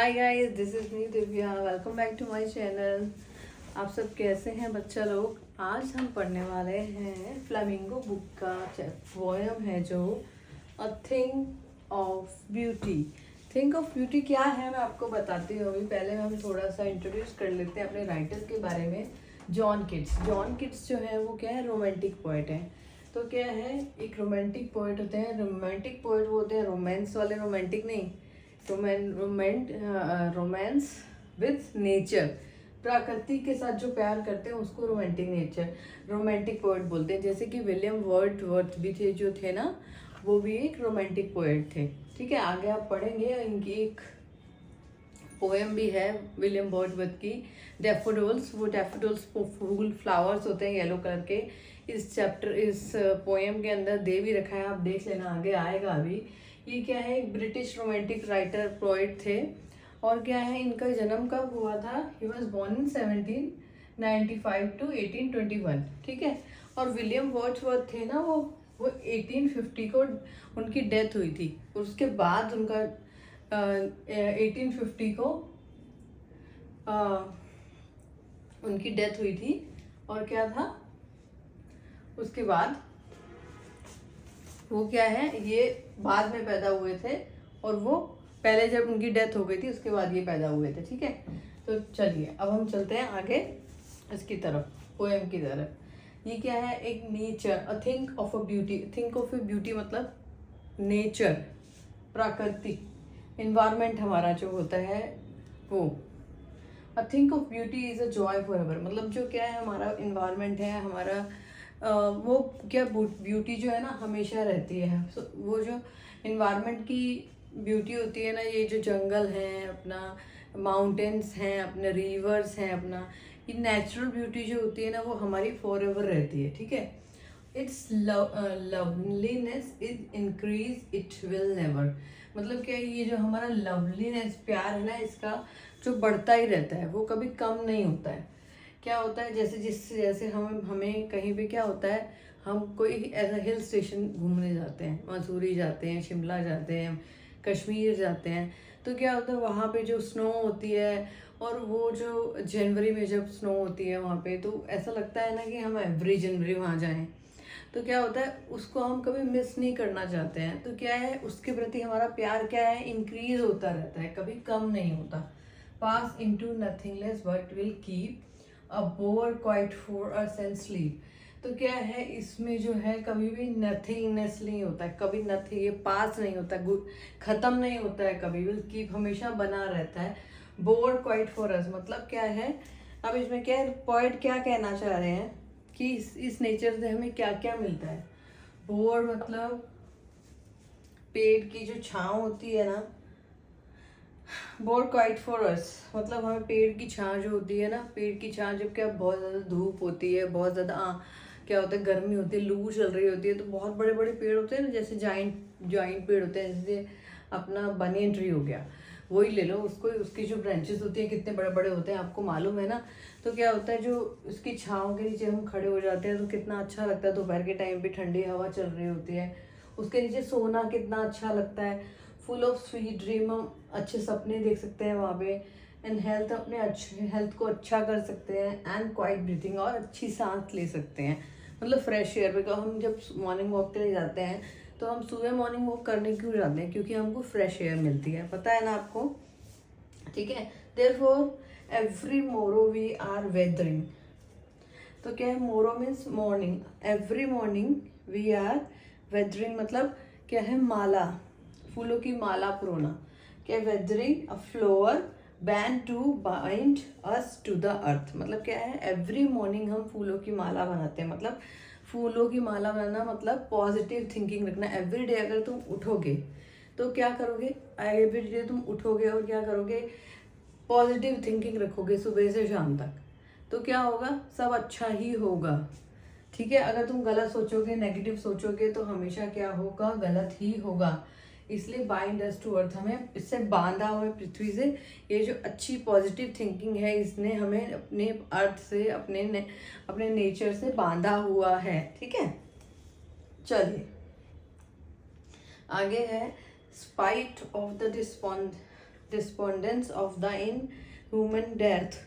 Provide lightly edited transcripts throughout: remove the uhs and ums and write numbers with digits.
Hi guys, this is me Divya. Welcome back to my channel. आप सब कैसे हैं बच्चा लोग? आज हम पढ़ने वाले हैं फ्लेमिंगो बुक का पोएम है जो a thing of beauty. Thing of beauty क्या है मैं आपको बताती हूँ। अभी पहले हम थोड़ा सा इंट्रोड्यूस कर लेते हैं अपने राइटर के बारे में। जॉन किट्स जो है वो क्या है, रोमांटिक पोएट है। तो क्या है, एक रोमांटिक पोएट होते हैं। रोमांटिक पोएट वो होते हैं रोमांस वाले, रोमांटिक नहीं, रोमांस विथ नेचर। प्रकृति के साथ जो प्यार करते हैं उसको रोमांटिक पोएट बोलते हैं। जैसे कि विलियम वर्ड्सवर्थ भी थे, जो थे ना, वो भी एक रोमांटिक पोएट थे। ठीक है, आगे आप पढ़ेंगे। इनकी एक पोएम भी है विलियम वर्ड्सवर्थ की, डैफोडिल्स। वो डैफोडिल्स फूल फ्लावर्स होते हैं येलो कलर के। इस पोएम के अंदर दे भी रखा है, आप देख लेना, आगे आएगा अभी। ये क्या है, एक ब्रिटिश रोमांटिक राइटर पोएट थे। और क्या है, इनका जन्म कब हुआ था? He was born in 1795 to 1821। ठीक है। और विलियम वर्ड्सवर्थ थे ना, वो 1850 को उनकी डेथ हुई थी। उसके बाद उनका 1850 को उनकी डेथ हुई थी। और क्या था उसके बाद, वो क्या है, ये बाद में पैदा हुए थे। और वो पहले जब उनकी डेथ हो गई थी उसके बाद ये पैदा हुए थे। ठीक है, तो चलिए अब हम चलते हैं आगे इसकी तरफ, पोएम की तरफ। ये क्या है, एक nature, a thing of a beauty. Thing of a beauty मतलब नेचर, प्रकृति, इन्वायरमेंट हमारा जो होता है वो। A thing of beauty is a joy for ever. मतलब जो क्या है, हमारा इन्वायरमेंट है, हमारा वो क्या, ब्यूटी जो है ना हमेशा रहती है। वो जो इन्वायरमेंट की ब्यूटी होती है ना, ये जो जंगल हैं अपना, माउंटेन्स हैं अपने, रिवर्स हैं अपना, ये नेचुरल ब्यूटी जो होती है ना वो हमारी फॉर एवर रहती है। ठीक है। It's loveliness is increase it will never. मतलब क्या है, ये जो हमारा लवलीनेस, प्यार है ना, इसका जो बढ़ता ही रहता है, वो कभी कम नहीं होता है। क्या होता है, जैसे हमें कहीं पे क्या होता है, हम कोई ऐसा हिल स्टेशन घूमने जाते हैं, मसूरी जाते हैं, शिमला जाते हैं, कश्मीर जाते हैं। तो क्या होता है, वहाँ पे जो स्नो होती है, और वो जो जनवरी में जब स्नो होती है वहाँ पे, तो ऐसा लगता है ना कि हम एवरी जनवरी वहाँ जाएं। तो क्या होता है, उसको हम कभी मिस नहीं करना चाहते हैं। तो क्या है, उसके प्रति हमारा प्यार क्या है, इंक्रीज होता रहता है, कभी कम नहीं होता। Pass into nothingness but will keep a bower quiet for a sense sleep. तो क्या है, इसमें जो है कभी भी नथिंगनेस नहीं होता है, कभी नथिंग, ये पास नहीं होता, खत्म नहीं होता है कभी, विल कीप हमेशा बना रहता है। बोर क्वाइट फॉर अस मतलब क्या है, अब इसमें क्या है, पोएट क्या कहना चाह रहे हैं कि इस नेचर से हमें क्या क्या मिलता है। बोर मतलब पेड़ की जो छांव होती है ना, बोर क्वाइट फॉर अस मतलब हमें पेड़ की छांव जो होती है ना, पेड़ की छांव जब क्या बहुत ज़्यादा धूप होती है, बहुत ज़्यादा क्या होता है, गर्मी होती है, लू चल रही होती है, तो बहुत बड़े बड़े पेड़ होते हैं ना, जैसे जाइंट पेड़ होते हैं, जैसे अपना बनियन ट्री हो गया, वही ले लो उसको। उसकी जो ब्रांचेस होती है कितने बड़े बड़े होते हैं, आपको मालूम है ना। तो क्या होता है, जो उसकी छाँव के नीचे हम खड़े हो जाते हैं तो कितना अच्छा लगता है। दोपहर के टाइम पे ठंडी हवा चल रही होती है, उसके नीचे सोना कितना अच्छा लगता है। फुल ऑफ स्वीट ड्रीम, हम अच्छे सपने देख सकते हैं वहाँ पे। एंड हेल्थ, अपने अच्छे हेल्थ को अच्छा कर सकते हैं। एंड क्वाइट ब्रीथिंग, और अच्छी सांस ले सकते हैं, मतलब फ्रेश एयर। बिकॉज हम जब मॉर्निंग वॉक के लिए जाते हैं तो हम सुबह मॉर्निंग वॉक करने क्यों जाते हैं, क्योंकि हमको फ्रेश एयर मिलती है, पता है ना आपको। ठीक है। Therefore every morrow we are wreathing. तो क्या है, morrow means morning, every morning we are wreathing मतलब क्या है, माला, फूलों की माला पुरोना। क्या, wreathing a flowery band to bind us to the earth. मतलब क्या है, एवरी मॉर्निंग हम फूलों की माला बनाते हैं। मतलब फूलों की माला बनाना मतलब पॉजिटिव थिंकिंग रखना। एवरी डे अगर तुम उठोगे तो क्या करोगे, एवरी डे तुम उठोगे और क्या करोगे, पॉजिटिव थिंकिंग रखोगे सुबह से शाम तक, तो क्या होगा, सब अच्छा ही होगा। ठीक है। अगर तुम गलत सोचोगे, नेगेटिव सोचोगे, तो हमेशा क्या होगा, गलत ही होगा। इसलिए बाइंड अस टू अर्थ, हमें इससे बांधा हुआ है पृथ्वी से। ये जो अच्छी पॉजिटिव थिंकिंग है, इसने हमें अपने अर्थ से, अपने नेचर से बांधा हुआ है। ठीक है, चलिए आगे है। Spite of the despond despondence of the inhuman death.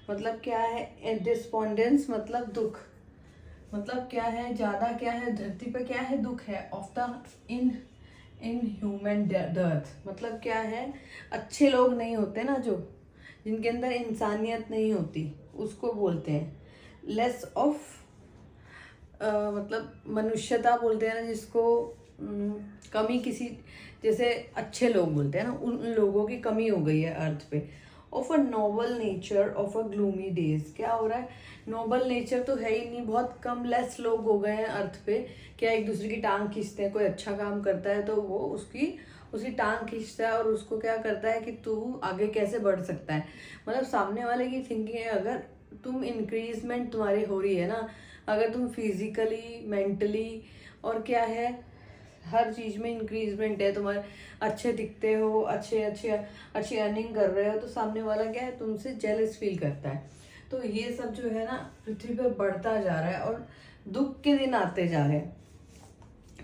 मतलब क्या है डिस्पोंडेंस, मतलब दुख, मतलब क्या है, ज़्यादा क्या है, धरती पे क्या है, दुख है। Of the inhuman death मतलब क्या है, अच्छे लोग नहीं होते ना, जो जिनके अंदर इंसानियत नहीं होती, उसको बोलते हैं। लेस ऑफ मतलब मनुष्यता बोलते हैं ना जिसको, कमी किसी, जैसे अच्छे लोग बोलते हैं ना, उन लोगों की कमी हो गई है अर्थ पे। Of a Nobel nature of a gloomy days, क्या हो रहा है, नोबल नेचर तो है ही नहीं, बहुत कम लेस लोग हो गए हैं अर्थ पे। क्या एक दूसरे की टांग खींचते हैं, कोई अच्छा काम करता है तो वो उसकी टांग खींचता है और उसको क्या करता है कि तू आगे कैसे बढ़ सकता है। मतलब सामने वाले की थिंकिंग है, अगर तुम इंक्रीजमेंट तुम्हारी हो रही है ना, अगर तुम फिजिकली मेंटली और क्या है हर चीज़ में इंक्रीजमेंट है, तुम्हारे अच्छे दिखते हो, अच्छी अर्निंग कर रहे हो, तो सामने वाला क्या है, तुमसे जेलस फील करता है। तो ये सब जो है ना पृथ्वी पे बढ़ता जा रहा है और दुख के दिन आते जा रहे हैं।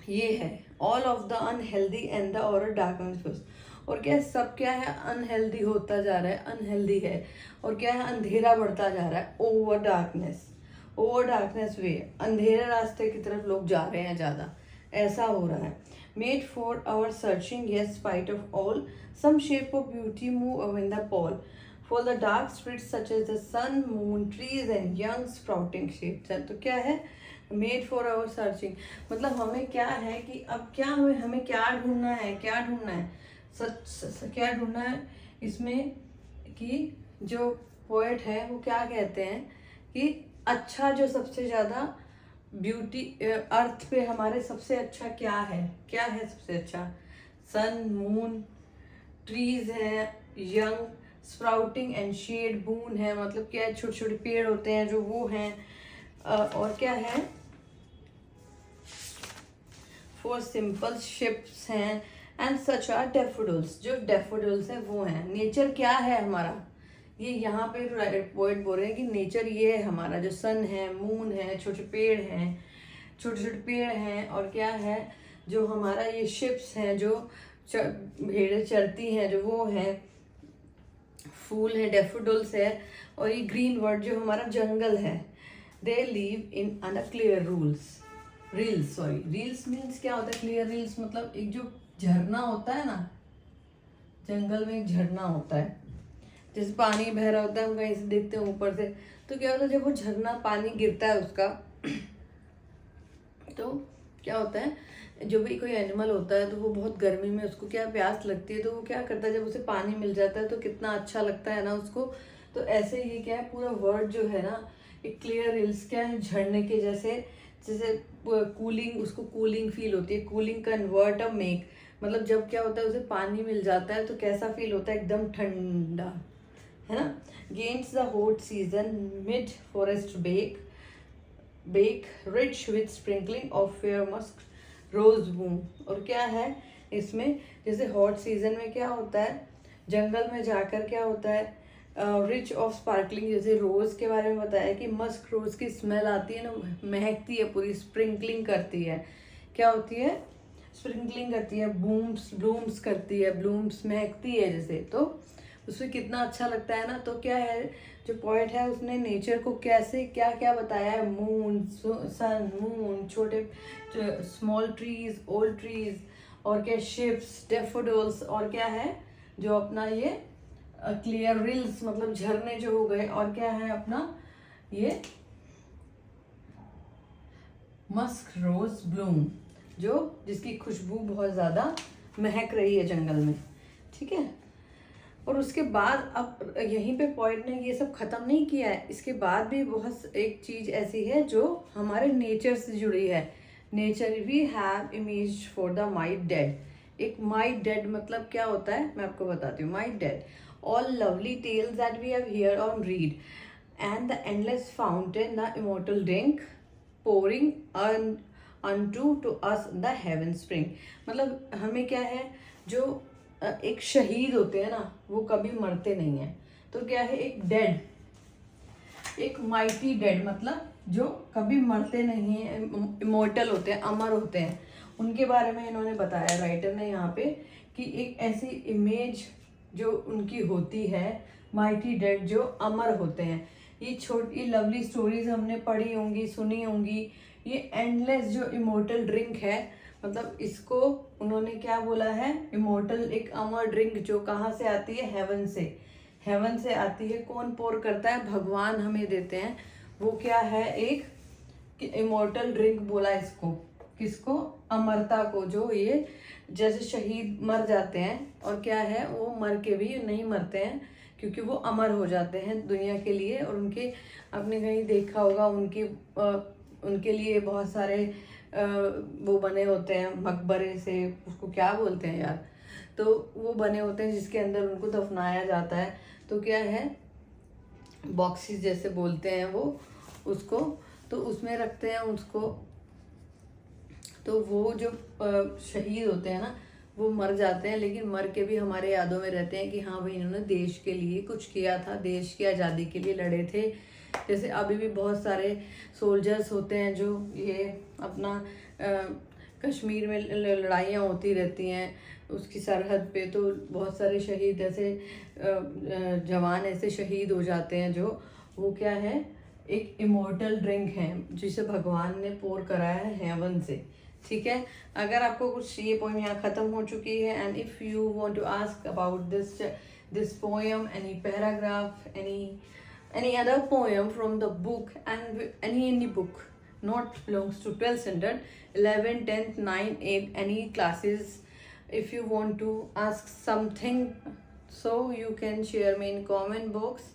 ये है all of the unhealthy and the और डार्कनेस। और क्या है, सब क्या है, अनहेल्दी होता जा रहा है, अनहेल्दी है। और क्या है, अंधेरा बढ़ता जा रहा है, ओवर डार्कनेस वे, अंधेरे रास्ते की तरफ लोग जा रहे हैं ज़्यादा, ऐसा हो रहा है। Made for our searching yes spite of all some shape of beauty move away in the pall for the dark spirits such as the sun moon trees and young sprouting shapes. तो क्या है, made for our searching मतलब हमें क्या है कि अब क्या हमें क्या ढूंढना है, क्या ढूंढना है इसमें, कि जो पोएट है वो क्या कहते हैं कि अच्छा, जो सबसे ज़्यादा ब्यूटी अर्थ पे हमारे सबसे अच्छा क्या है सबसे अच्छा, सन मून ट्रीज है, यंग स्प्राउटिंग एंड शेड बून है, मतलब क्या है, छोटे छोटे पेड़ होते हैं जो वो हैं। और क्या है, फॉर सिंपल शिप्स हैं एंड सच आर डेफोडिल्स, जो डेफोडिल्स हैं वो हैं। नेचर क्या है हमारा, ये यहाँ पे पोएट बोल रहे हैं कि नेचर ये है हमारा, जो सन है, मून है, छोटे छोटे पेड़ हैं, और क्या है, जो हमारा ये शिप्स हैं, जो भेड़ें चलती हैं, जो वो हैं, फूल है, डेफोडिल्स है, और ये ग्रीन वर्ड जो हमारा जंगल है। They live in and clear rills means क्या होता है, क्लियर रील्स मतलब एक जो झरना होता है ना, जंगल में एक झरना होता है, जैसे पानी बह रहा होता है, हम कहीं से देखते हैं ऊपर से, तो क्या होता है जब वो झरना पानी गिरता है उसका, तो क्या होता है, जो भी कोई एनिमल होता है तो वो बहुत गर्मी में उसको क्या प्यास लगती है, तो वो क्या करता है, जब उसे पानी मिल जाता है तो कितना अच्छा लगता है ना उसको। तो ऐसे ही क्या है, पूरा वर्ड जो है ना, एक क्लियर हिल्स क्या है, झरने के जैसे कूलिंग, उसको कूलिंग फील होती है, कूलिंग कन्वर्ट अ मेक, मतलब जब क्या होता है उसे पानी मिल जाता है तो कैसा फील होता है, एकदम ठंडा, है ना। Gainst the hot season mid forest brake rich with sprinkling of fair musk rose bloom. और क्या है इसमें, जैसे हॉट सीजन में क्या होता है, जंगल में जाकर क्या होता है, रिच ऑफ स्पार्कलिंग, जैसे रोज के बारे में बताया कि मस्क रोज की स्मेल आती है ना, महकती है पूरी, स्प्रिंकलिंग करती है, क्या होती है, स्प्रिंकलिंग करती है, ब्लूम्स करती है, ब्लूम्स महकती है जैसे, तो उसमें कितना अच्छा लगता है ना। तो क्या है, जो पोएट है उसने नेचर को कैसे क्या क्या बताया है, मून, सन, मून, छोटे स्मॉल ट्रीज, ओल्ड ट्रीज, और क्या शिप्स, डेफोडिल्स, और क्या है जो अपना ये क्लियर रिल्स मतलब झरने जो हो गए, और क्या है अपना ये मस्क रोज ब्लूम, जो जिसकी खुशबू बहुत ज़्यादा महक रही है जंगल में, ठीक है। और उसके बाद अब यहीं पे पॉइंट ने ये सब ख़त्म नहीं किया है, इसके बाद भी बहुत एक चीज़ ऐसी है जो हमारे नेचर से जुड़ी है। Nature we have imagined for the mighty dead. एक माई डेड मतलब क्या होता है, मैं आपको बताती हूँ। माई dead all lovely tales that we have heard or read, and the endless fountain, the immortal drink, pouring unto to us the heaven spring। मतलब हमें क्या है, जो एक शहीद होते हैं ना, वो कभी मरते नहीं हैं। तो क्या है, एक डेड, एक माइटी डेड मतलब जो कभी मरते नहीं हैं, इमोर्टल होते हैं, अमर होते हैं, उनके बारे में इन्होंने बताया राइटर ने यहाँ पे, कि एक ऐसी इमेज जो उनकी होती है, माइटी डेड जो अमर होते हैं। ये छोटी लवली स्टोरीज हमने पढ़ी होंगी, सुनी होंगी। ये एंडलेस जो इमोर्टल ड्रिंक है, मतलब इसको उन्होंने क्या बोला है, इमोर्टल एक अमर ड्रिंक जो कहाँ से आती है, हेवन से। हेवन से आती है। कौन पोर करता है, भगवान हमें देते हैं। वो क्या है, एक इमोर्टल ड्रिंक बोला इसको। किसको, अमरता को। जो ये जैसे शहीद मर जाते हैं, और क्या है, वो मर के भी नहीं मरते हैं, क्योंकि वो अमर हो जाते हैं दुनिया के लिए। और उनके, आपने कहीं देखा होगा, उनके लिए बहुत सारे वो बने होते हैं मकबरे से, उसको क्या बोलते हैं यार, तो वो बने होते हैं जिसके अंदर उनको दफनाया जाता है। तो क्या है, बॉक्सेस जैसे बोलते हैं वो उसको, तो उसमें रखते हैं उसको। तो वो जो शहीद होते हैं ना, वो मर जाते हैं, लेकिन मर के भी हमारे यादों में रहते हैं कि हाँ भाई, इन्होंने देश के लिए कुछ किया था, देश की आज़ादी के लिए लड़े थे। जैसे अभी भी बहुत सारे सोल्जर्स होते हैं जो ये अपना कश्मीर में लड़ाइयाँ होती रहती हैं उसकी सरहद पे, तो बहुत सारे शहीद ऐसे जवान ऐसे शहीद हो जाते हैं जो, वो क्या है, एक इमोर्टल ड्रिंक है जिसे भगवान ने पोर कराया है हेवन से। ठीक है, अगर आपको कुछ, ये पोएम यहाँ ख़त्म हो चुकी है। And if you want to ask about this poem, any paragraph, any other poem from the book, and any book not belongs to 12th standard, 11th, 10th, 9th, 8th, any classes, if you want to ask something, so you can share me in comment box.